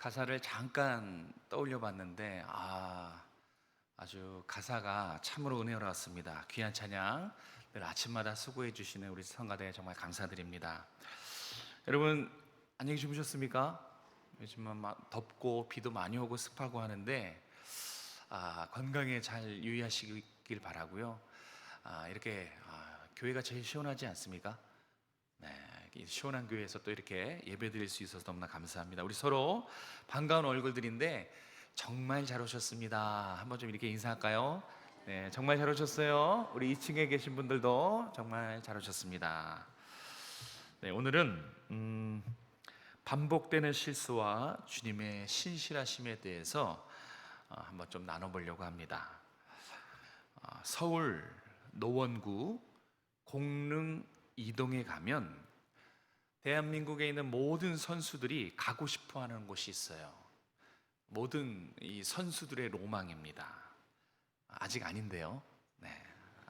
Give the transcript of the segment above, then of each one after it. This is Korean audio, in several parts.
가사를 잠깐 떠올려 봤는데 아주 가사가 참으로 은혜로웠습니다. 귀한 찬양 늘 아침마다 수고해 주시는 우리 성가대 정말 감사드립니다. 여러분 안녕히 주무셨습니까? 요즘은 막 덥고 비도 많이 오고 습하고 하는데 건강에 잘 유의하시길 바라고요. 이렇게 교회가 제일 시원하지 않습니까? 네, 이 시원한 교회에서 또 이렇게 예배드릴 수 있어서 너무나 감사합니다. 우리 서로 반가운 얼굴들인데 정말 잘 오셨습니다. 한번 좀 이렇게 인사할까요? 네, 정말 잘 오셨어요. 우리 2층에 계신 분들도 정말 잘 오셨습니다. 네, 오늘은 반복되는 실수와 주님의 신실하심에 대해서 한번 좀 나눠보려고 합니다. 서울 노원구 공릉 이동에 가면 대한민국에 있는 모든 선수들이 가고 싶어 하는 곳이 있어요. 모든 이 선수들의 로망입니다. 아직 아닌데요. 네,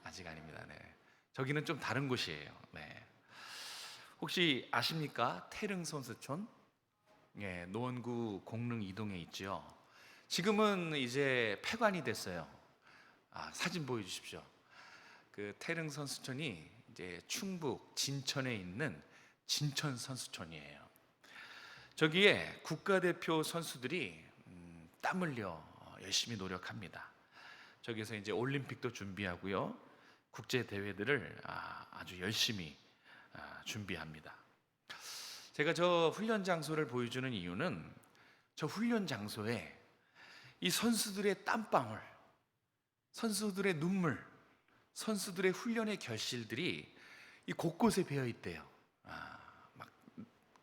아직 아닙니다. 네. 저기는 좀 다른 곳이에요. 네. 혹시 아십니까? 태릉 선수촌? 예, 노원구 공릉 이동에 있죠. 지금은 이제 폐관이 됐어요. 사진 보여주십시오. 그 태릉 선수촌이 이제 충북 진천에 있는 진천 선수촌이에요. 저기에 국가대표 선수들이 땀 흘려 열심히 노력합니다. 저기서 이제 올림픽도 준비하고요, 국제 대회들을 아주 열심히 준비합니다. 제가 저 훈련 장소를 보여주는 이유는 저 훈련 장소에 이 선수들의 땀방울, 선수들의 눈물, 선수들의 훈련의 결실들이 이 곳곳에 배어 있대요. 막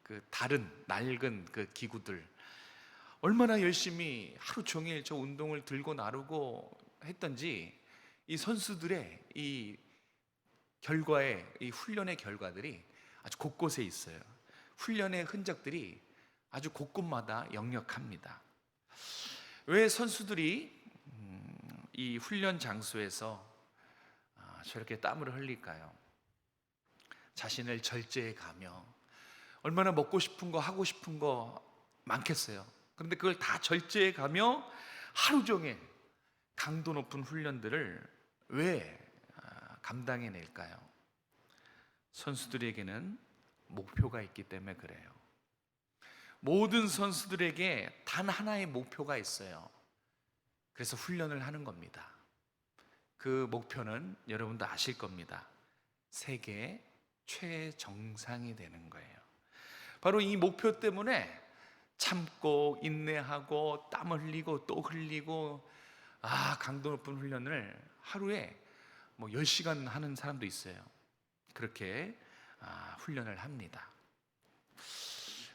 그 다른 낡은 그 기구들, 얼마나 열심히 하루 종일 저 운동을 들고 나르고 했던지 이 선수들의 이 결과에, 이 훈련의 결과들이 아주 곳곳에 있어요. 훈련의 흔적들이 아주 곳곳마다 역력합니다. 왜 선수들이 이 훈련 장소에서 저렇게 땀을 흘릴까요? 자신을 절제해 가며 얼마나 먹고 싶은 거, 하고 싶은 거 많겠어요. 그런데 그걸 다 절제해 가며 하루 종일 강도 높은 훈련들을 왜 감당해 낼까요? 선수들에게는 목표가 있기 때문에 그래요. 모든 선수들에게 단 하나의 목표가 있어요. 그래서 훈련을 하는 겁니다. 그 목표는 여러분도 아실 겁니다. 세계 최정상이 되는 거예요. 바로 이 목표 때문에 참고 인내하고 땀 흘리고 또 흘리고 강도 높은 훈련을 하루에 뭐 10시간 하는 사람도 있어요. 그렇게 훈련을 합니다.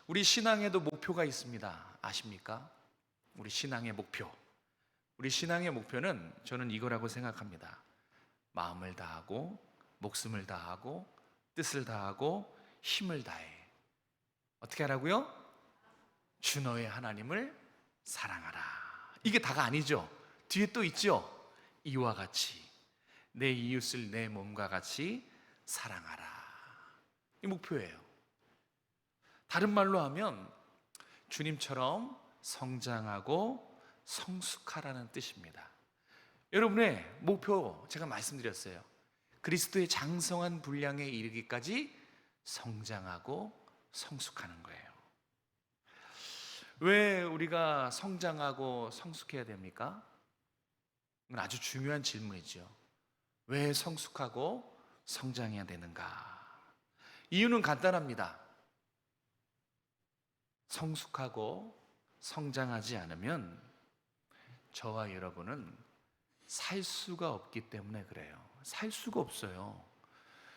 우리 신앙에도 목표가 있습니다. 아십니까? 우리 신앙의 목표. 우리 신앙의 목표는 저는 이거라고 생각합니다. 마음을 다하고 목숨을 다하고 뜻을 다하고 힘을 다해. 어떻게 하라고요? 주 너의 하나님을 사랑하라. 이게 다가 아니죠. 뒤에 또 있죠. 이와 같이 내 이웃을 내 몸과 같이 사랑하라. 이 목표예요. 다른 말로 하면 주님처럼 성장하고 성숙하라는 뜻입니다. 여러분의 목표 제가 말씀드렸어요. 그리스도의 장성한 분량에 이르기까지 성장하고 성숙하는 거예요. 왜 우리가 성장하고 성숙해야 됩니까? 이건 아주 중요한 질문이죠. 왜 성숙하고 성장해야 되는가? 이유는 간단합니다. 성숙하고 성장하지 않으면 저와 여러분은 살 수가 없기 때문에 그래요. 살 수가 없어요.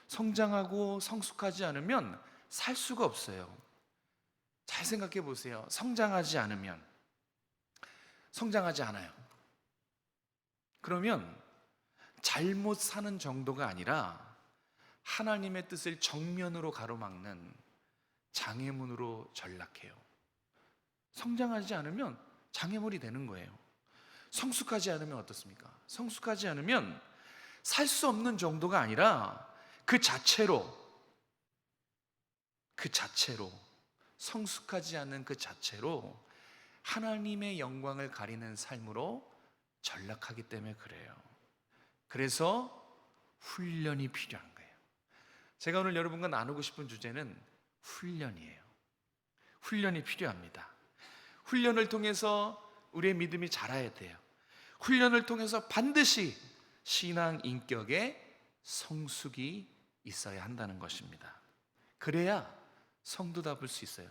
성장하고 성숙하지 않으면 살 수가 없어요. 잘 생각해 보세요. 성장하지 않으면, 성장하지 않아요. 그러면 잘못 사는 정도가 아니라 하나님의 뜻을 정면으로 가로막는 장애물로 전락해요. 성장하지 않으면 장애물이 되는 거예요. 성숙하지 않으면 어떻습니까? 성숙하지 않으면 살 수 없는 정도가 아니라 그 자체로 성숙하지 않은 그 자체로 하나님의 영광을 가리는 삶으로 전락하기 때문에 그래요. 그래서 훈련이 필요한 거예요. 제가 오늘 여러분과 나누고 싶은 주제는 훈련이에요. 훈련이 필요합니다. 훈련을 통해서 우리의 믿음이 자라야 돼요. 훈련을 통해서 반드시 신앙 인격에 성숙이 있어야 한다는 것입니다. 그래야 성도답을 수 있어요.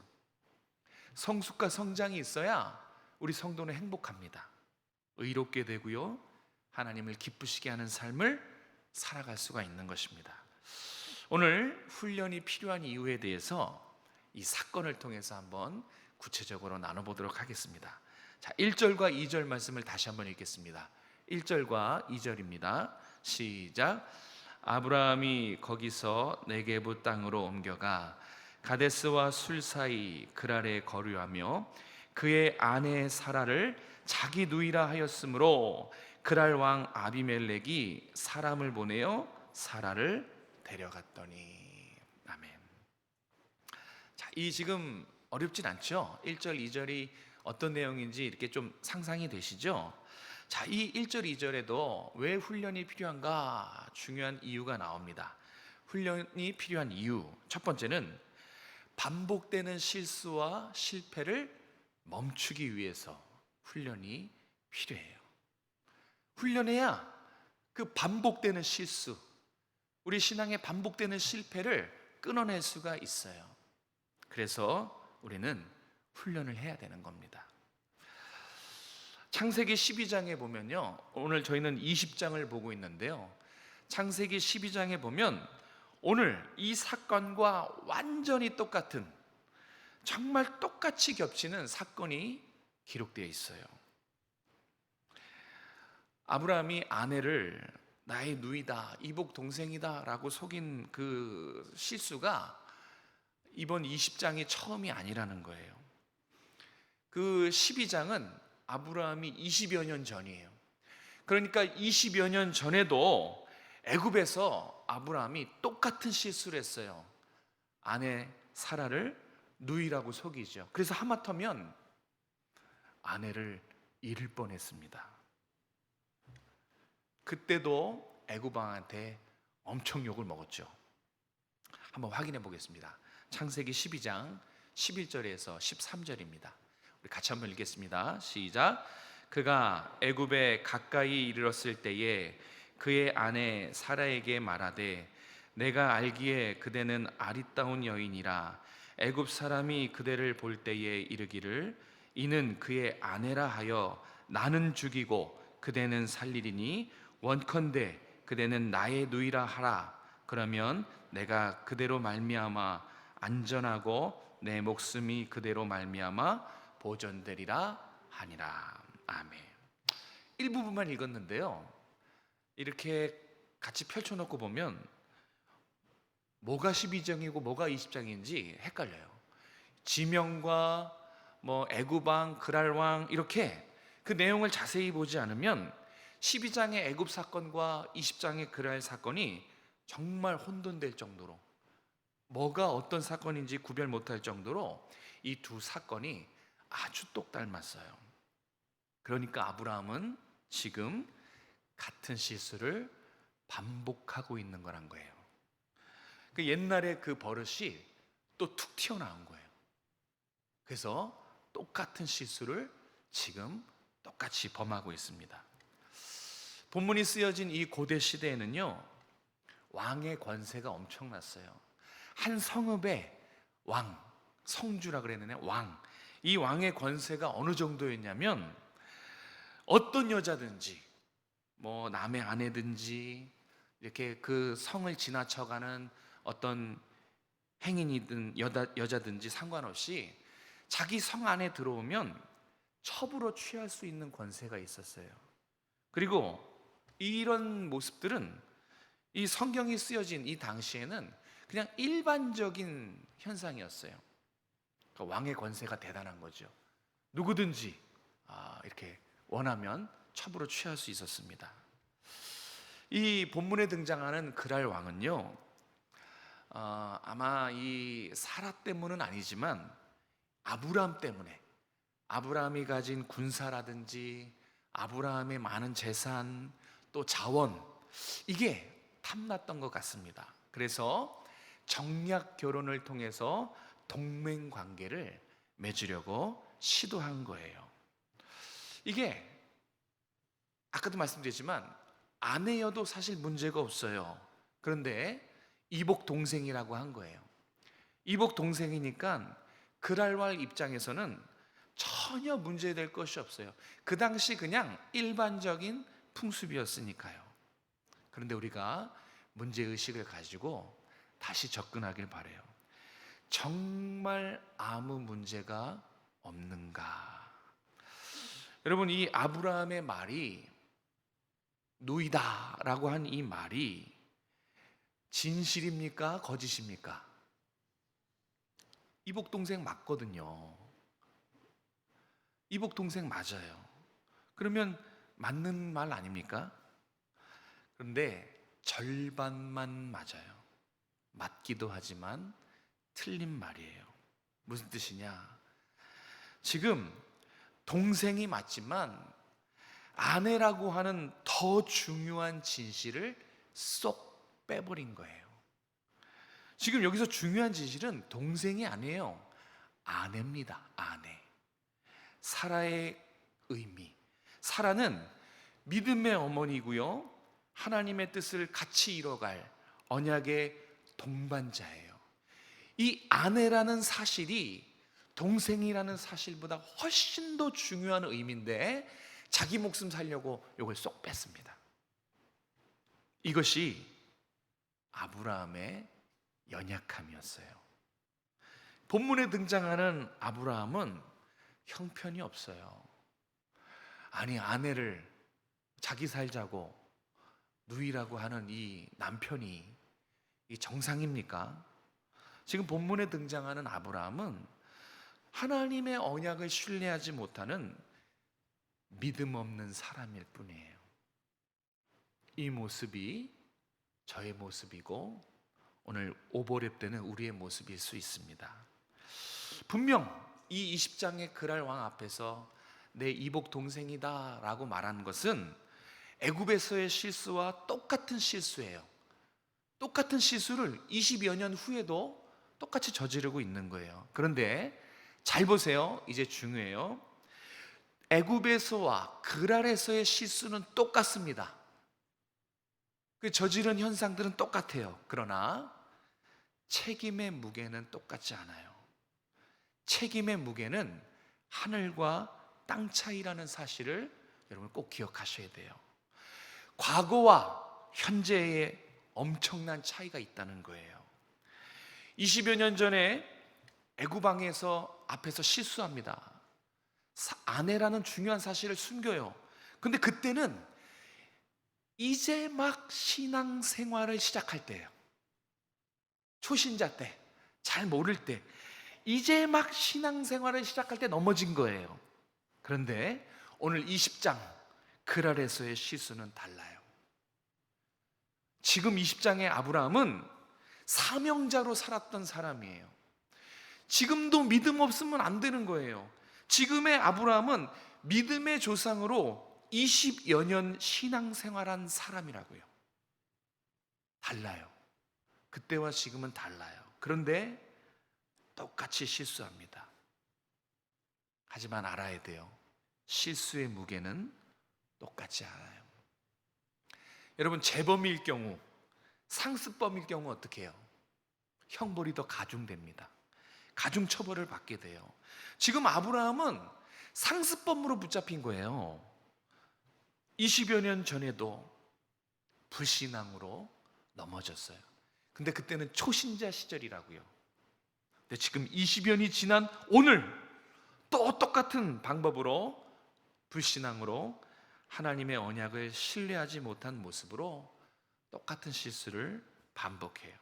성숙과 성장이 있어야 우리 성도는 행복합니다. 의롭게 되고요, 하나님을 기쁘시게 하는 삶을 살아갈 수가 있는 것입니다. 오늘 훈련이 필요한 이유에 대해서 이 사건을 통해서 한번 구체적으로 나눠보도록 하겠습니다. 자, 1절과 2절 말씀을 다시 한번 읽겠습니다. 1절과 2절입니다. 시작. 아브라함이 거기서 네게부 땅으로 옮겨가 가데스와 술 사이 그랄에 거류하며 그의 아내 사라를 자기 누이라 하였으므로 그랄 왕 아비멜렉이 사람을 보내어 사라를 데려갔더니. 아멘. 자, 이 지금 어렵진 않죠? 1절, 2절이 어떤 내용인지 이렇게 좀 상상이 되시죠? 자, 이 1절, 2절에도 왜 훈련이 필요한가 중요한 이유가 나옵니다. 훈련이 필요한 이유, 첫 번째는 반복되는 실수와 실패를 멈추기 위해서 훈련이 필요해요. 훈련해야 그 반복되는 실수, 우리 신앙의 반복되는 실패를 끊어낼 수가 있어요. 그래서 우리는 훈련을 해야 되는 겁니다. 창세기 12장에 보면요, 오늘 저희는 20장을 보고 있는데요, 창세기 12장에 보면 오늘 이 사건과 완전히 똑같은, 정말 똑같이 겹치는 사건이 기록되어 있어요. 아브라함이 아내를 나의 누이다, 이복 동생이다 라고 속인 그 실수가 이번 20장이 처음이 아니라는 거예요. 그 12장은 아브라함이 20여 년 전이에요. 그러니까 20여 년 전에도 애굽에서 아브라함이 똑같은 실수를 했어요. 아내 사라를 누이라고 속이죠. 그래서 하마터면 아내를 잃을 뻔했습니다. 그때도 애굽 왕한테 엄청 욕을 먹었죠. 한번 확인해 보겠습니다. 창세기 12장 11절에서 13절입니다. 우리 같이 한번 읽겠습니다. 시작. 그가 애굽에 가까이 이르렀을 때에 그의 아내 사라에게 말하되 내가 알기에 그대는 아리따운 여인이라 애굽 사람이 그대를 볼 때에 이르기를 이는 그의 아내라 하여 나는 죽이고 그대는 살리리니 원컨대 그대는 나의 누이라 하라. 그러면 내가 그대로 말미암아 안전하고 내 목숨이 그대로 말미암아 보존되리라 하니라. 아멘. 일부분만 읽었는데요, 이렇게 같이 펼쳐놓고 보면 뭐가 12장이고 뭐가 20장인지 헷갈려요. 지명과 뭐 애굽왕, 그랄왕 이렇게 그 내용을 자세히 보지 않으면 12장의 애굽 사건과 20장의 그랄 사건이 정말 혼돈될 정도로, 뭐가 어떤 사건인지 구별 못할 정도로 이 두 사건이 아주 똑 닮았어요. 그러니까 아브라함은 지금 같은 실수를 반복하고 있는 거란 거예요. 그 옛날에 그 버릇이 또 툭 튀어나온 거예요. 그래서 똑같은 실수를 지금 똑같이 범하고 있습니다. 본문이 쓰여진 이 고대 시대에는요, 왕의 권세가 엄청났어요. 한 성읍의 왕, 성주라 그랬는데 왕, 이 왕의 권세가 어느 정도였냐면 어떤 여자든지, 뭐 남의 아내든지 이렇게 그 성을 지나쳐가는 어떤 행인이든 여자든지 상관없이 자기 성 안에 들어오면 첩으로 취할 수 있는 권세가 있었어요. 그리고 이런 모습들은 이 성경이 쓰여진 이 당시에는 그냥 일반적인 현상이었어요. 그러니까 왕의 권세가 대단한 거죠. 누구든지 이렇게 원하면 첩으로 취할 수 있었습니다. 이 본문에 등장하는 그랄 왕은요, 아마 이 사라 때문은 아니지만 아브람 때문에, 아브라함이 가진 군사라든지 아브라함의 많은 재산 또 자원, 이게 탐났던 것 같습니다. 그래서 정략 결혼을 통해서 동맹 관계를 맺으려고 시도한 거예요. 이게 아까도 말씀드렸지만 아내여도 사실 문제가 없어요. 그런데 이복 동생이라고 한 거예요. 이복 동생이니까 그랄왈 입장에서는 전혀 문제될 것이 없어요. 그 당시 그냥 일반적인 풍습이었으니까요. 그런데 우리가 문제의식을 가지고 다시 접근하길 바라요. 정말 아무 문제가 없는가? 여러분, 이 아브라함의 말이, 누이다라고 한 이 말이 진실입니까? 거짓입니까? 이복 동생 맞거든요. 이복 동생 맞아요. 그러면 맞는 말 아닙니까? 그런데 절반만 맞아요. 맞기도 하지만 틀린 말이에요. 무슨 뜻이냐? 지금 동생이 맞지만 아내라고 하는 더 중요한 진실을 쏙 빼버린 거예요. 지금 여기서 중요한 진실은 동생이 아니에요. 아내입니다. 아내. 사라의 의미. 사라는 믿음의 어머니고요, 하나님의 뜻을 같이 이뤄갈 언약의 동반자예요. 이 아내라는 사실이 동생이라는 사실보다 훨씬 더 중요한 의미인데 자기 목숨 살려고 이걸 쏙 뺐습니다. 이것이 아브라함의 연약함이었어요. 본문에 등장하는 아브라함은 형편이 없어요. 아니, 아내를 자기 살자고 누이라고 하는 이 남편이 이 정상입니까? 지금 본문에 등장하는 아브라함은 하나님의 언약을 신뢰하지 못하는 믿음 없는 사람일 뿐이에요. 이 모습이 저의 모습이고 오늘 오버랩 되는 우리의 모습일 수 있습니다. 분명 이 20장의 그랄 왕 앞에서 내 이복 동생이다 라고 말하는 것은 애굽에서의 실수와 똑같은 실수예요. 똑같은 실수를 20여 년 후에도 똑같이 저지르고 있는 거예요. 그런데 잘 보세요. 이제 중요해요. 애굽에서와 그랄에서의 실수는 똑같습니다. 그 저지른 현상들은 똑같아요. 그러나 책임의 무게는 똑같지 않아요. 책임의 무게는 하늘과 땅 차이라는 사실을 여러분 꼭 기억하셔야 돼요. 과거와 현재의 엄청난 차이가 있다는 거예요. 20여 년 전에 애굽 왕에서 앞에서 실수합니다. 아내라는 중요한 사실을 숨겨요. 근데 그때는 이제 막 신앙생활을 시작할 때예요. 초신자 때, 잘 모를 때, 이제 막 신앙생활을 시작할 때 넘어진 거예요. 그런데 오늘 20장 그랄에서의 실수는 달라요. 지금 20장의 아브라함은 사명자로 살았던 사람이에요. 지금도 믿음 없으면 안 되는 거예요. 지금의 아브라함은 믿음의 조상으로 20여 년 신앙생활한 사람이라고요. 달라요. 그때와 지금은 달라요. 그런데 똑같이 실수합니다. 하지만 알아야 돼요. 실수의 무게는 똑같지 않아요. 여러분, 재범일 경우, 상습범일 경우 어떻게 해요? 형벌이 더 가중됩니다. 가중처벌을 받게 돼요. 지금 아브라함은 상습범으로 붙잡힌 거예요. 20여 년 전에도 불신앙으로 넘어졌어요. 근데 그때는 초신자 시절이라고요. 근데 지금 20여 년이 지난 오늘 또 똑같은 방법으로 불신앙으로 하나님의 언약을 신뢰하지 못한 모습으로 똑같은 실수를 반복해요.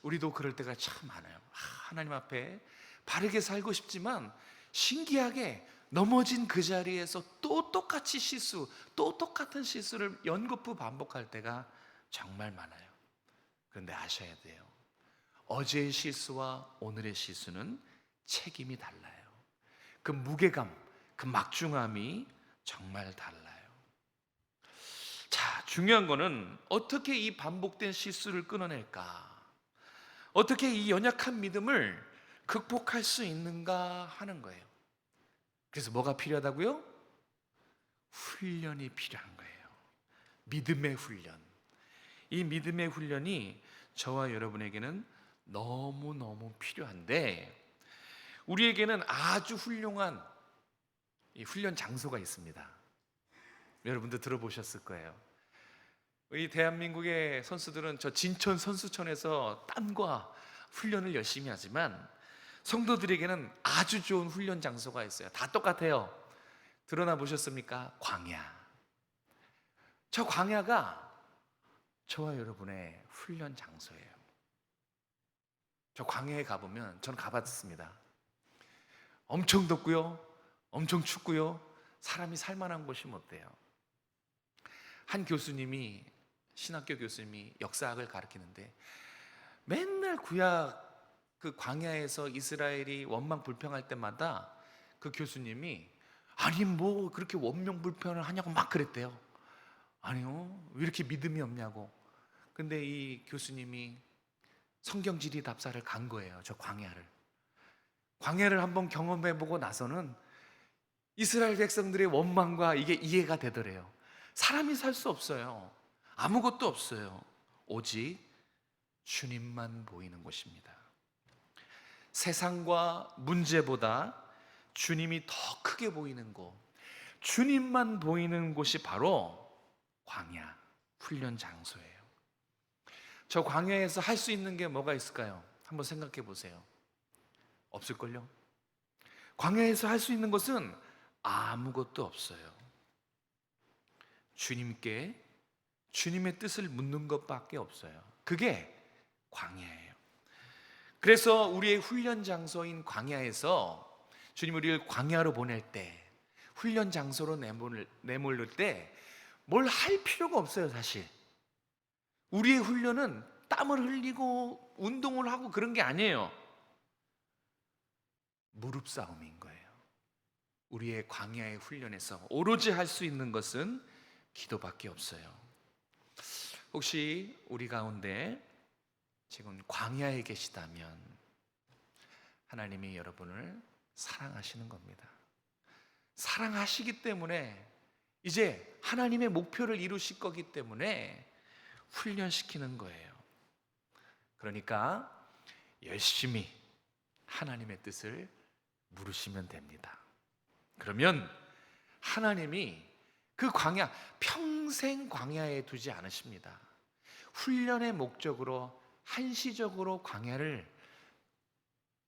우리도 그럴 때가 참 많아요. 하나님 앞에 바르게 살고 싶지만 신기하게 넘어진 그 자리에서 또 똑같이 실수, 또 똑같은 실수를 연거푸 반복할 때가 정말 많아요. 그런데 아셔야 돼요. 어제의 실수와 오늘의 실수는 책임이 달라요. 그 무게감, 그 막중함이 정말 달라요. 자, 중요한 거는 어떻게 이 반복된 실수를 끊어낼까? 어떻게 이 연약한 믿음을 극복할 수 있는가 하는 거예요. 그래서 뭐가 필요하다고요? 훈련이 필요한 거예요. 믿음의 훈련. 이 믿음의 훈련이 저와 여러분에게는 너무너무 필요한데, 우리에게는 아주 훌륭한 이 훈련 장소가 있습니다. 여러분도 들어보셨을 거예요. 이 대한민국의 선수들은 저 진천 선수촌에서 땀과 훈련을 열심히 하지만, 성도들에게는 아주 좋은 훈련 장소가 있어요. 다 똑같아요. 드러나 보셨습니까? 광야. 저 광야가 저와 여러분의 훈련 장소예요. 저 광야에 가보면, 저는 가봤습니다. 엄청 덥고요, 엄청 춥고요, 사람이 살만한 곳이 못 돼요. 한 교수님이, 신학교 교수님이 역사학을 가르치는데 맨날 구약 그 광야에서 이스라엘이 원망 불평할 때마다 그 교수님이, 아니 뭐 그렇게 원망 불평을 하냐고 막 그랬대요. 아니요, 왜 이렇게 믿음이 없냐고. 근데 이 교수님이 성경지리 답사를 간 거예요. 저 광야를 한번 경험해보고 나서는 이스라엘 백성들의 원망과 이게 이해가 되더래요. 사람이 살 수 없어요. 아무것도 없어요. 오직 주님만 보이는 곳입니다. 세상과 문제보다 주님이 더 크게 보이는 곳, 주님만 보이는 곳이 바로 광야, 훈련 장소예요. 저 광야에서 할 수 있는 게 뭐가 있을까요? 한번 생각해 보세요. 없을걸요? 광야에서 할 수 있는 것은 아무것도 없어요. 주님께 주님의 뜻을 묻는 것밖에 없어요. 그게 광야예요. 그래서 우리의 훈련 장소인 광야에서 주님 우리를 광야로 보낼 때, 훈련 장소로 내몰릴 때 뭘 할 필요가 없어요. 사실 우리의 훈련은 땀을 흘리고 운동을 하고 그런 게 아니에요. 무릎 싸움인 거예요. 우리의 광야의 훈련에서 오로지 할 수 있는 것은 기도밖에 없어요. 혹시 우리 가운데 지금 광야에 계시다면 하나님이 여러분을 사랑하시는 겁니다. 사랑하시기 때문에 이제 하나님의 목표를 이루실 거기 때문에 훈련시키는 거예요. 그러니까 열심히 하나님의 뜻을 물으시면 됩니다. 그러면 하나님이 그 광야, 평생 광야에 두지 않으십니다. 훈련의 목적으로 한시적으로 광야를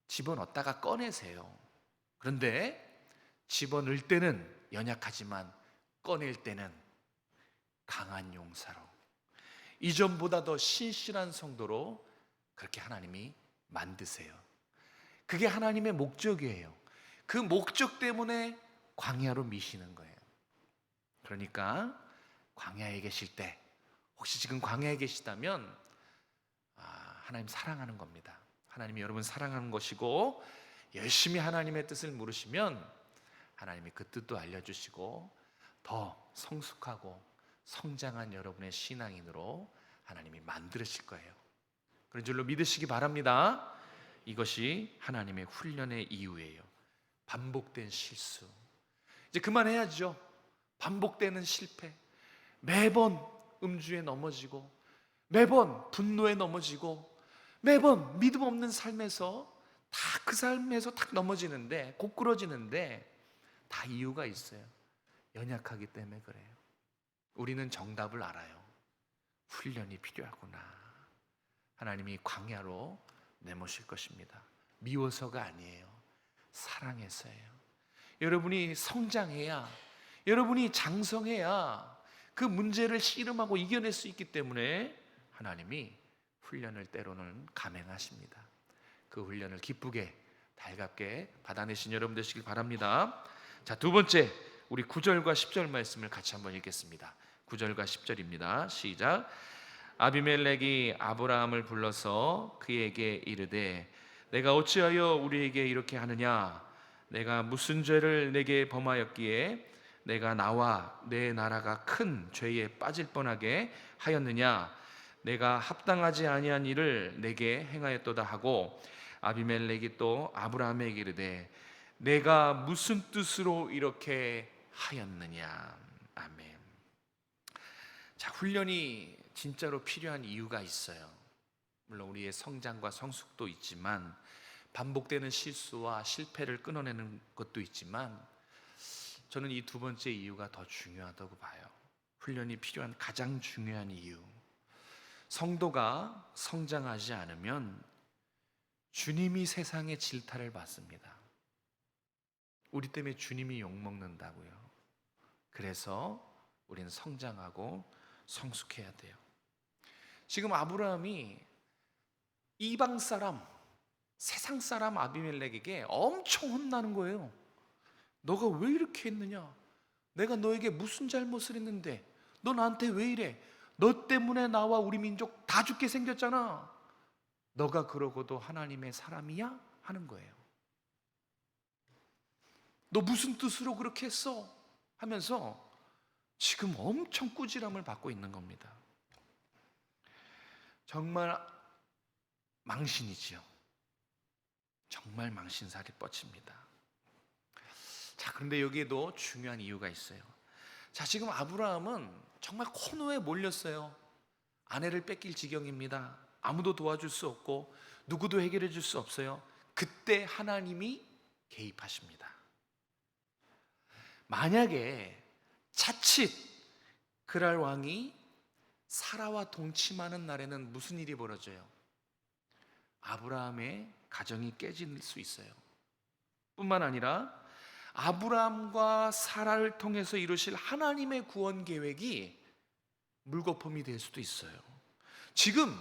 집어넣었다가 꺼내세요. 그런데 집어넣을 때는 연약하지만 꺼낼 때는 강한 용사로, 이전보다 더 신실한 성도로 그렇게 하나님이 만드세요. 그게 하나님의 목적이에요. 그 목적 때문에 광야로 미시는 거예요. 그러니까 광야에 계실 때, 혹시 지금 광야에 계시다면 하나님 사랑하는 겁니다. 하나님이 여러분 사랑하는 것이고, 열심히 하나님의 뜻을 물으시면 하나님이 그 뜻도 알려주시고 더 성숙하고 성장한 여러분의 신앙인으로 하나님이 만드실 거예요. 그런 줄로 믿으시기 바랍니다. 이것이 하나님의 훈련의 이유예요. 반복된 실수, 이제 그만해야죠. 반복되는 실패, 매번 음주에 넘어지고, 매번 분노에 넘어지고, 매번 믿음 없는 삶에서 그 삶에서 탁 넘어지는데, 고꾸러지는데 다 이유가 있어요. 연약하기 때문에 그래요. 우리는 정답을 알아요. 훈련이 필요하구나. 하나님이 광야로 내모실 것입니다. 미워서가 아니에요. 사랑해서예요. 여러분이 성장해야, 여러분이 장성해야 그 문제를 씨름하고 이겨낼 수 있기 때문에 하나님이 훈련을 때로는 감행하십니다. 그 훈련을 기쁘게 달갑게 받아내신 여러분 되시길 바랍니다. 자, 두 번째, 우리 9절과 10절 말씀을 같이 한번 읽겠습니다. 9절과 10절입니다. 시작. 아비멜렉이 아브라함을 불러서 그에게 이르되 내가 어찌하여 우리에게 이렇게 하느냐? 내가 무슨 죄를 내게 범하였기에 내가 나와 내 나라가 큰 죄에 빠질 뻔하게 하였느냐? 내가 합당하지 아니한 일을 내게 행하였도다 하고 아비멜렉이 또 아브라함에게 이르되 내가 무슨 뜻으로 이렇게 하였느냐? 아멘. 자, 훈련이 진짜로 필요한 이유가 있어요. 물론 우리의 성장과 성숙도 있지만 반복되는 실수와 실패를 끊어내는 것도 있지만 저는 이 두 번째 이유가 더 중요하다고 봐요. 훈련이 필요한 가장 중요한 이유. 성도가 성장하지 않으면 주님이 세상의 질타를 받습니다. 우리 때문에 주님이 욕먹는다고요. 그래서 우리는 성장하고 성숙해야 돼요. 지금 아브라함이 이방 사람, 세상 사람 아비멜렉에게 엄청 혼나는 거예요. 너가 왜 이렇게 했느냐? 내가 너에게 무슨 잘못을 했는데 너 나한테 왜 이래? 너 때문에 나와 우리 민족 다 죽게 생겼잖아. 너가 그러고도 하나님의 사람이야? 하는 거예요. 너 무슨 뜻으로 그렇게 했어? 하면서 지금 엄청 꾸지람을 받고 있는 겁니다. 정말 망신이지요. 정말 망신살이 뻗칩니다. 자, 그런데 여기에도 중요한 이유가 있어요. 자, 지금 아브라함은 정말 코너에 몰렸어요. 아내를 뺏길 지경입니다. 아무도 도와줄 수 없고 누구도 해결해 줄 수 없어요. 그때 하나님이 개입하십니다. 만약에 자칫 그랄 왕이 사라와 동침하는 날에는 무슨 일이 벌어져요? 아브라함의 가정이 깨질 수 있어요. 뿐만 아니라 아브라함과 사라를 통해서 이루실 하나님의 구원 계획이 물거품이 될 수도 있어요. 지금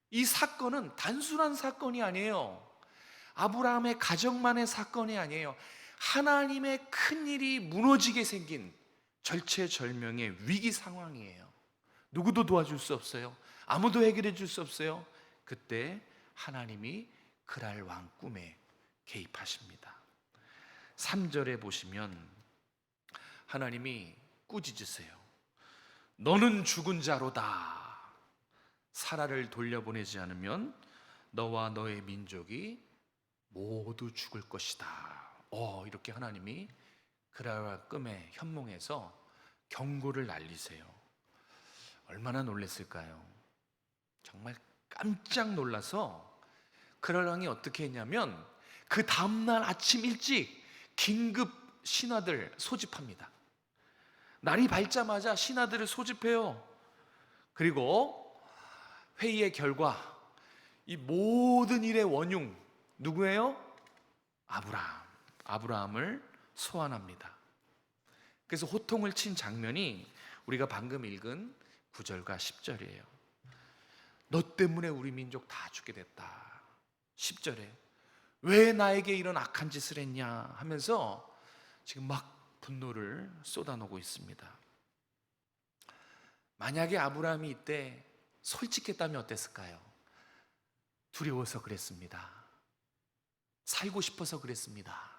이 사건은 단순한 사건이 아니에요. 아브라함의 가정만의 사건이 아니에요. 하나님의 큰일이 무너지게 생긴 절체절명의 위기 상황이에요. 누구도 도와줄 수 없어요. 아무도 해결해 줄 수 없어요. 그때 하나님이 그랄 왕 꿈에 개입하십니다. 3절에 보시면 하나님이 꾸짖으세요. 너는 죽은 자로다. 사라를 돌려보내지 않으면 너와 너의 민족이 모두 죽을 것이다. 이렇게 하나님이 그랄 왕 꿈에 현몽해서 경고를 날리세요. 얼마나 놀랐을까요? 정말 깜짝 놀라서 그랄 왕이 어떻게 했냐면 그 다음날 아침 일찍 긴급 신하들 소집합니다. 날이 밝자마자 신하들을 소집해요. 그리고 회의의 결과 이 모든 일의 원흉 누구예요? 아브라함을 소환합니다. 그래서 호통을 친 장면이 우리가 방금 읽은 9절과 10절이에요. 너 때문에 우리 민족 다 죽게 됐다. 10절에 왜 나에게 이런 악한 짓을 했냐 하면서 지금 막 분노를 쏟아놓고 있습니다. 만약에 아브라함이 이때 솔직했다면 어땠을까요? 두려워서 그랬습니다. 살고 싶어서 그랬습니다.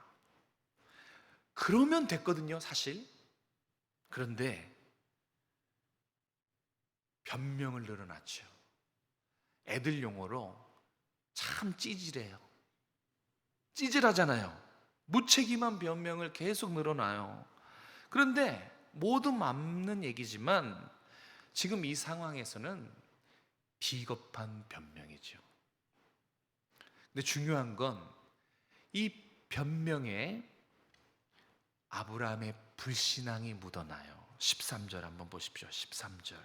그러면 됐거든요, 사실. 그런데 변명을 늘어놨죠. 애들 용어로 참 찌질해요. 찌질하잖아요. 무책임한 변명을 계속 늘어놔요. 그런데 모두 맞는 얘기지만 지금 이 상황에서는 비겁한 변명이죠. 근데 중요한 건 이 변명에 아브라함의 불신앙이 묻어나요. 13절 한번 보십시오. 13절.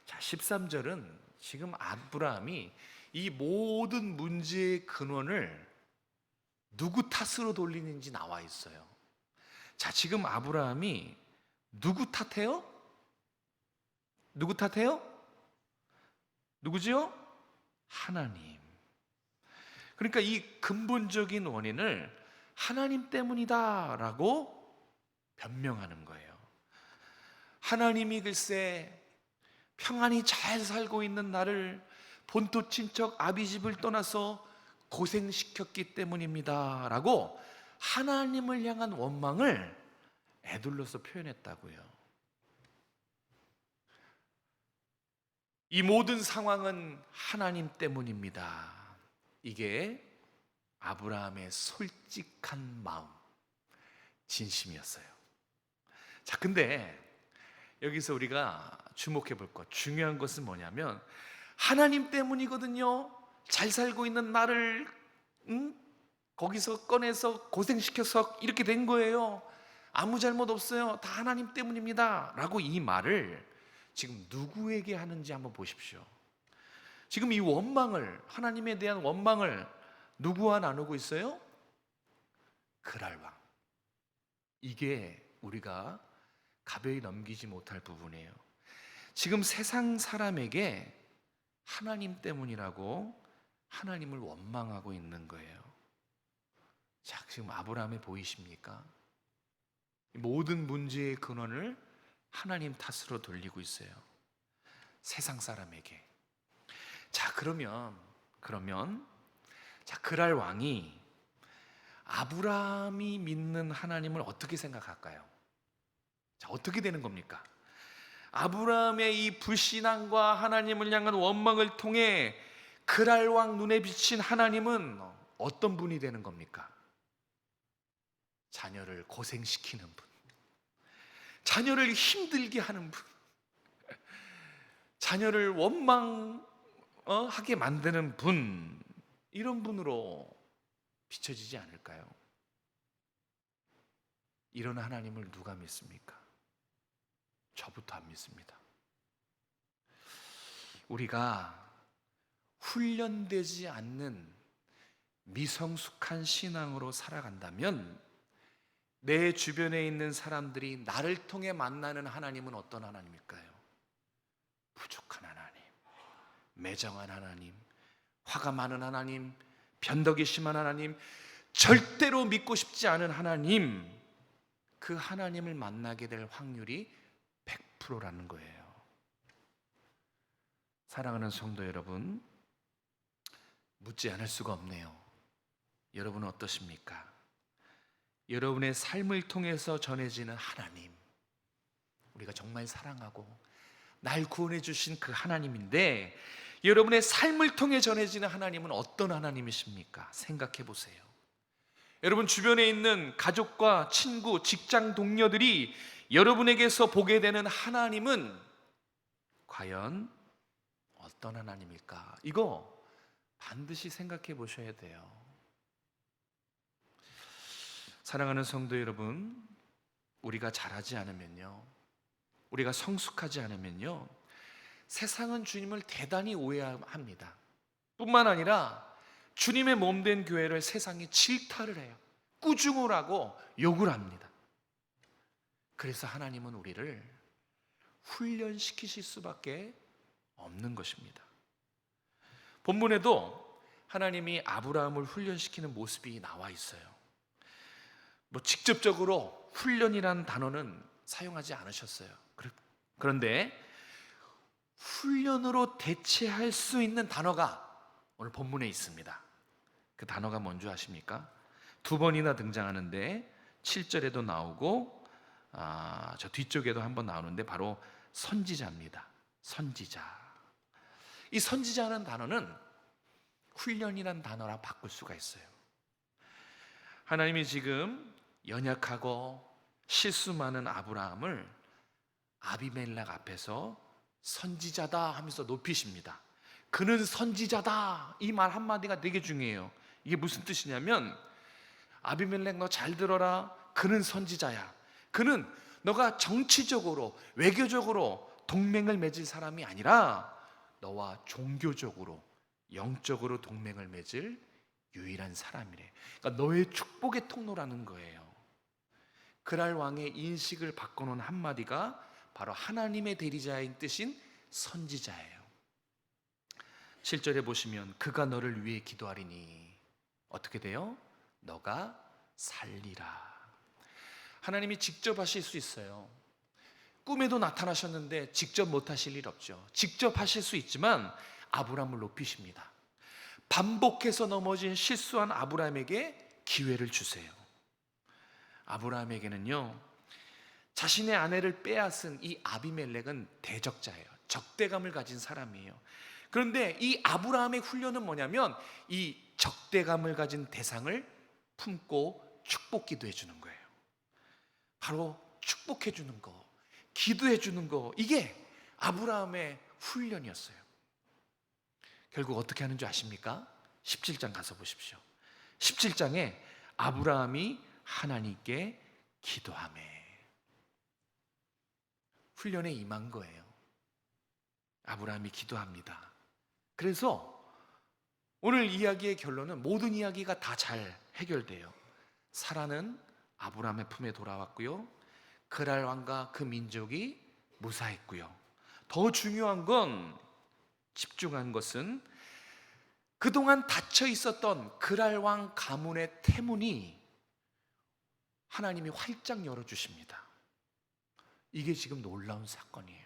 자, 13절은 지금 아브라함이 이 모든 문제의 근원을 누구 탓으로 돌리는지 나와 있어요. 자, 지금 아브라함이 누구 탓해요? 누구 탓해요? 누구지요? 하나님. 그러니까 이 근본적인 원인을 하나님 때문이다라고 변명하는 거예요. 하나님이 글쎄 평안히 잘 살고 있는 나를 본토 친척 아비 집을 떠나서 고생시켰기 때문입니다 라고 하나님을 향한 원망을 애둘러서 표현했다고요. 이 모든 상황은 하나님 때문입니다. 이게 아브라함의 솔직한 마음, 진심이었어요. 자, 근데 여기서 우리가 주목해 볼 것, 중요한 것은 뭐냐면 하나님 때문이거든요. 잘 살고 있는 나를 거기서 꺼내서 고생시켜서 이렇게 된 거예요. 아무 잘못 없어요. 다 하나님 때문입니다 라고 이 말을 지금 누구에게 하는지 한번 보십시오. 지금 이 원망을, 하나님에 대한 원망을 누구와 나누고 있어요? 그랄 왕. 이게 우리가 가벼이 넘기지 못할 부분이에요. 지금 세상 사람에게 하나님 때문이라고 하나님을 원망하고 있는 거예요. 자, 지금 아브라함에 보이십니까? 모든 문제의 근원을 하나님 탓으로 돌리고 있어요. 세상 사람에게. 자, 그러면 자, 그랄 왕이 아브라함이 믿는 하나님을 어떻게 생각할까요? 자, 어떻게 되는 겁니까? 아브라함의 이 불신앙과 하나님을 향한 원망을 통해 그랄 왕 눈에 비친 하나님은 어떤 분이 되는 겁니까? 자녀를 고생시키는 분, 자녀를 힘들게 하는 분, 자녀를 원망하게 만드는 분, 이런 분으로 비춰지지 않을까요? 이런 하나님을 누가 믿습니까? 저부터 안 믿습니다. 우리가 훈련되지 않는 미성숙한 신앙으로 살아간다면 내 주변에 있는 사람들이 나를 통해 만나는 하나님은 어떤 하나님일까요? 부족한 하나님, 매정한 하나님, 화가 많은 하나님, 변덕이 심한 하나님, 절대로 믿고 싶지 않은 하나님, 그 하나님을 만나게 될 확률이 100%라는 거예요. 사랑하는 성도 여러분, 묻지 않을 수가 없네요. 여러분은 어떠십니까? 여러분의 삶을 통해서 전해지는 하나님, 우리가 정말 사랑하고 날 구원해 주신 그 하나님인데, 여러분의 삶을 통해 전해지는 하나님은 어떤 하나님이십니까? 생각해 보세요. 여러분 주변에 있는 가족과 친구, 직장 동료들이 여러분에게서 보게 되는 하나님은 과연 어떤 하나님일까? 이거 반드시 생각해 보셔야 돼요. 사랑하는 성도 여러분, 우리가 잘하지 않으면요, 우리가 성숙하지 않으면요, 세상은 주님을 대단히 오해합니다. 뿐만 아니라 주님의 몸된 교회를 세상이 질타를 해요. 꾸중을 하고 욕을 합니다. 그래서 하나님은 우리를 훈련시키실 수밖에 없는 것입니다. 본문에도 하나님이 아브라함을 훈련시키는 모습이 나와 있어요. 직접적으로 훈련이라는 단어는 사용하지 않으셨어요. 그런데 훈련으로 대체할 수 있는 단어가 오늘 본문에 있습니다. 그 단어가 뭔지 아십니까? 2번이나 등장하는데 7절에도 나오고 저 뒤쪽에도 한번 나오는데 바로 선지자입니다. 선지자. 이 선지자라는 단어는 훈련이라는 단어라 바꿀 수가 있어요. 하나님이 지금 연약하고 실수 많은 아브라함을 아비멜렉 앞에서 선지자다 하면서 높이십니다. 그는 선지자다. 이 말 한마디가 되게 중요해요. 이게 무슨 뜻이냐면, 아비멜렉 너 잘 들어라. 그는 선지자야. 그는 너가 정치적으로, 외교적으로 동맹을 맺을 사람이 아니라 너와 종교적으로, 영적으로 동맹을 맺을 유일한 사람이래. 그러니까 너의 축복의 통로라는 거예요. 그랄 왕의 인식을 바꿔놓은 한마디가 바로 하나님의 대리자인 뜻인 선지자예요. 7절에 보시면 그가 너를 위해 기도하리니 어떻게 돼요? 너가 살리라. 하나님이 직접 하실 수 있어요. 꿈에도 나타나셨는데 직접 못 하실 일 없죠. 직접 하실 수 있지만 아브라함을 높이십니다. 반복해서 넘어진 실수한 아브라함에게 기회를 주세요. 아브라함에게는요, 자신의 아내를 빼앗은 이 아비멜렉은 대적자예요. 적대감을 가진 사람이에요. 그런데 이 아브라함의 훈련은 뭐냐면 이 적대감을 가진 대상을 품고 축복 기도해 주는 거예요. 바로 축복해 주는 거, 기도해 주는 거, 이게 아브라함의 훈련이었어요. 결국 어떻게 하는 줄 아십니까? 17장 가서 보십시오. 17장에 아브라함이 하나님께 기도하매, 훈련에 임한 거예요. 아브라함이 기도합니다. 그래서 오늘 이야기의 결론은 모든 이야기가 다 잘 해결돼요. 사라는 아브라함의 품에 돌아왔고요, 그랄 왕과 그 민족이 무사했고요. 더 중요한 건, 집중한 것은 그동안 닫혀 있었던 그랄 왕 가문의 태문이 하나님이 활짝 열어주십니다. 이게 지금 놀라운 사건이에요.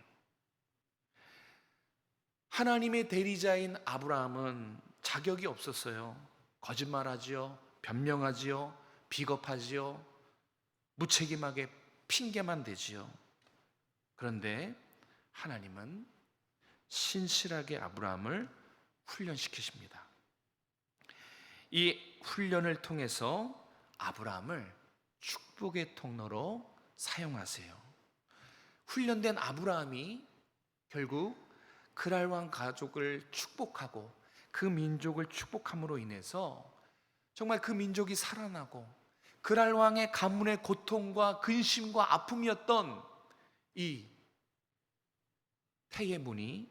하나님의 대리자인 아브라함은 자격이 없었어요. 거짓말하지요, 변명하지요, 비겁하지요, 무책임하게 핑계만 대지요. 그런데 하나님은 신실하게 아브라함을 훈련시키십니다. 이 훈련을 통해서 아브라함을 축복의 통로로 사용하세요. 훈련된 아브라함이 결국 그랄 왕 가족을 축복하고 그 민족을 축복함으로 인해서 정말 그 민족이 살아나고, 그랄 왕의 가문의 고통과 근심과 아픔이었던 이 태의 문이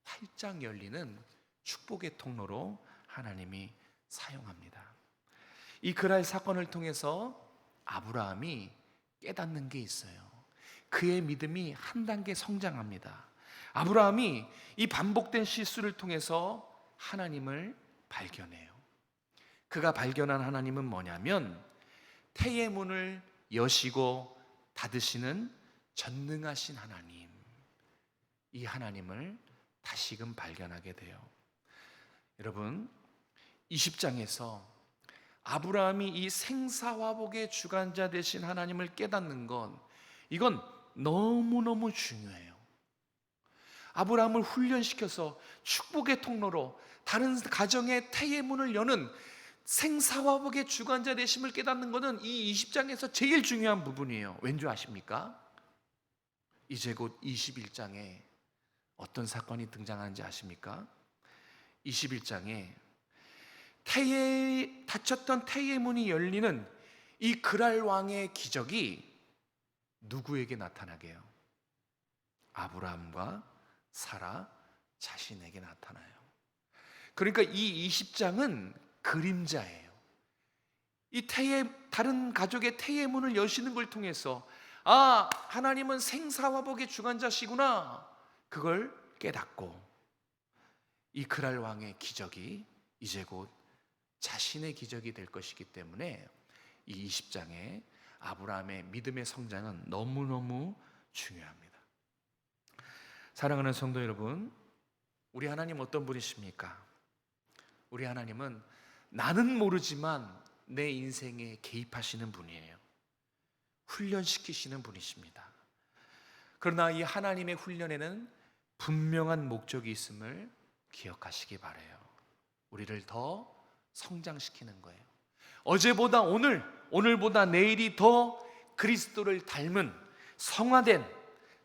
활짝 열리는 축복의 통로로 하나님이 사용합니다. 이 그랄 사건을 통해서 아브라함이 깨닫는 게 있어요. 그의 믿음이 한 단계 성장합니다. 아브라함이 이 반복된 실수를 통해서 하나님을 발견해요. 그가 발견한 하나님은 뭐냐면 태의 문을 여시고 닫으시는 전능하신 하나님, 이 하나님을 다시금 발견하게 돼요. 여러분, 20장에서 아브라함이 이 생사화복의 주관자 되신 하나님을 깨닫는 건, 이건 너무너무 중요해요. 아브라함을 훈련시켜서 축복의 통로로 다른 가정의 태의 문을 여는 생사화복의 주관자 되심을 깨닫는 것은 이 20장에서 제일 중요한 부분이에요. 왠지 아십니까? 이제 곧 21장에 어떤 사건이 등장하는지 아십니까? 21장에 닫혔던 태의 문이 열리는 이 그랄 왕의 기적이 누구에게 나타나게요? 아브라함과 사라 자신에게 나타나요. 그러니까 이 20장은 그림자예요. 이 다른 가족의 태의 문을 여시는 걸 통해서, 아, 하나님은 생사화복의 주관자시구나, 그걸 깨닫고 이 그랄 왕의 기적이 이제 곧 자신의 기적이 될 것이기 때문에 이 20장에 아브라함의 믿음의 성장은 너무너무 중요합니다. 사랑하는 성도 여러분, 우리 하나님 어떤 분이십니까? 우리 하나님은 나는 모르지만 내 인생에 개입하시는 분이에요. 훈련시키시는 분이십니다. 그러나 이 하나님의 훈련에는 분명한 목적이 있음을 기억하시기 바라요. 우리를 더 성장시키는 거예요. 어제보다 오늘, 오늘보다 내일이 더 그리스도를 닮은 성화된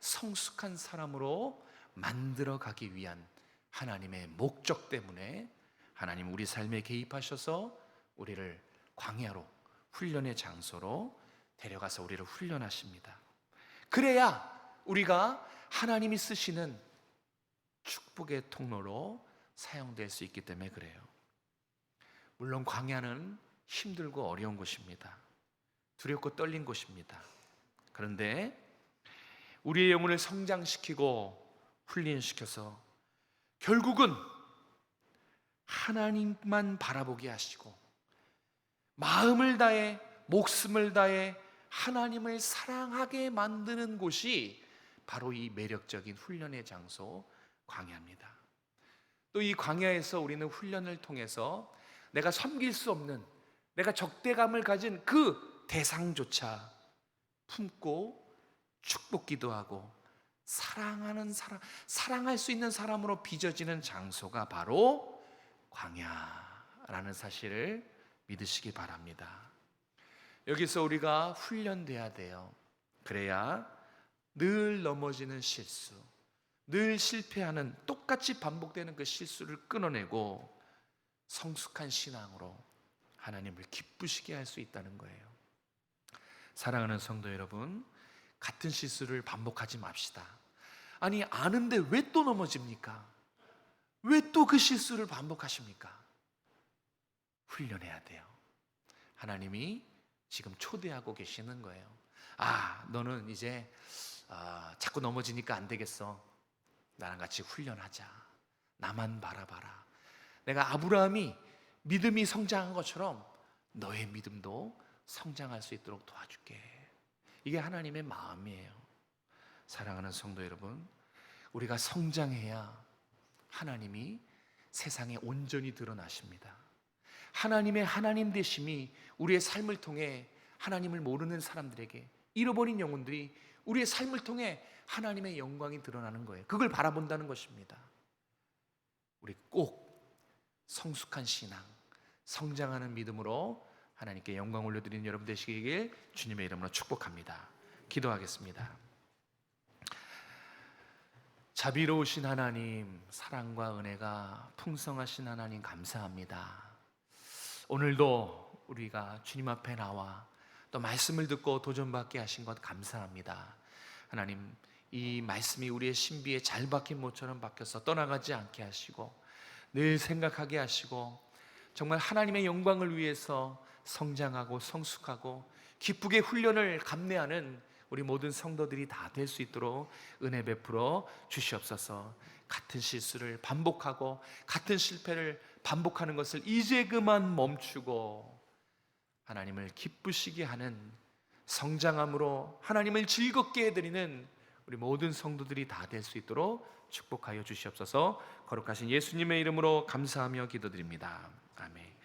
성숙한 사람으로 만들어가기 위한 하나님의 목적 때문에 하나님 우리 삶에 개입하셔서 우리를 광야로, 훈련의 장소로 데려가서 우리를 훈련하십니다. 그래야 우리가 하나님이 쓰시는 축복의 통로로 사용될 수 있기 때문에 그래요. 물론 광야는 힘들고 어려운 곳입니다. 두렵고 떨린 곳입니다. 그런데 우리의 영혼을 성장시키고 훈련시켜서 결국은 하나님만 바라보게 하시고 마음을 다해, 목숨을 다해 하나님을 사랑하게 만드는 곳이 바로 이 매력적인 훈련의 장소 광야입니다. 또 이 광야에서 우리는 훈련을 통해서 내가 섬길 수 없는, 내가 적대감을 가진 그 대상조차 품고 축복기도 하고 사랑하는 사람, 사랑할 수 있는 사람으로 빚어지는 장소가 바로 광야라는 사실을 믿으시기 바랍니다. 여기서 우리가 훈련돼야 돼요. 그래야 늘 넘어지는 실수, 늘 실패하는, 똑같이 반복되는 그 실수를 끊어내고 성숙한 신앙으로 하나님을 기쁘시게 할 수 있다는 거예요. 사랑하는 성도 여러분, 같은 실수를 반복하지 맙시다. 아니, 아는데 왜 또 넘어집니까? 왜 또 그 실수를 반복하십니까? 훈련해야 돼요. 하나님이 지금 초대하고 계시는 거예요. 너는 이제 자꾸 넘어지니까 안 되겠어. 나랑 같이 훈련하자. 나만 바라봐라. 내가 아브라함이 믿음이 성장한 것처럼 너의 믿음도 성장할 수 있도록 도와줄게. 이게 하나님의 마음이에요. 사랑하는 성도 여러분, 우리가 성장해야 하나님이 세상에 온전히 드러나십니다. 하나님의 하나님 되심이 우리의 삶을 통해 하나님을 모르는 사람들에게, 잃어버린 영혼들이 우리의 삶을 통해 하나님의 영광이 드러나는 거예요. 그걸 바라본다는 것입니다. 우리 꼭 성숙한 신앙, 성장하는 믿음으로 하나님께 영광 올려드리는 여러분 되시길 주님의 이름으로 축복합니다. 기도하겠습니다. 자비로우신 하나님, 사랑과 은혜가 풍성하신 하나님 감사합니다. 오늘도 우리가 주님 앞에 나와 또 말씀을 듣고 도전받게 하신 것 감사합니다. 하나님, 이 말씀이 우리의 신비에 잘 박힌 못처럼 박혀서 떠나가지 않게 하시고 늘 생각하게 하시고 정말 하나님의 영광을 위해서 성장하고 성숙하고 기쁘게 훈련을 감내하는 우리 모든 성도들이 다 될 수 있도록 은혜 베풀어 주시옵소서. 같은 실수를 반복하고 같은 실패를 반복하는 것을 이제 그만 멈추고 하나님을 기쁘시게 하는 성장함으로 하나님을 즐겁게 해드리는 우리 모든 성도들이 다 될 수 있도록 축복하여 주시옵소서. 거룩하신 예수님의 이름으로 감사하며 기도드립니다. 아멘.